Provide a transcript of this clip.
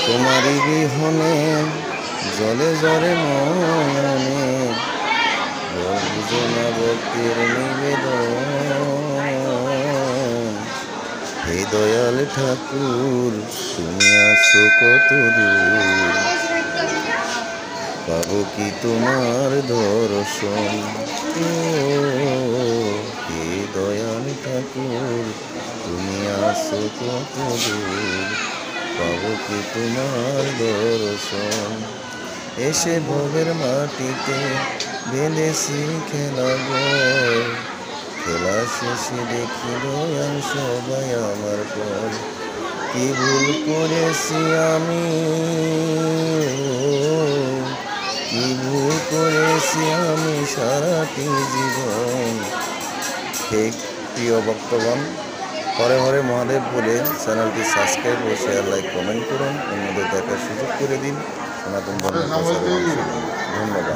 তোমারই বিহনে জলে জলে মনে বুঝনা ভক্তির নিবেদন। হে দয়াল ঠাকুর তুমি আছো কত দূর, পাবো কি তোমার দর্শন। ও হে দয়াল ঠাকুর তুমি আছো কত দূর, পাবো কি তোমার দর্শন। এসে ভবের মাটিতে বেঁধেছি খেলা ঘর, খেলা শেষে দেখি দয়াল সবাই আমার পর। কি ভুল করেছি আমি, কি ভুল করেছি আমি সারাটি জীবন। হে প্রিয় ভক্তগণ, হরে হরে মহাদেব বলে চ্যানেলটি সাবস্ক্রাইব ও শেয়ার, লাইক, কমেন্ট করুন, অন্যদের দেখার সুযোগ করে দিন। সনাতন ধর্ম প্রচারের জন্য ধন্যবাদ।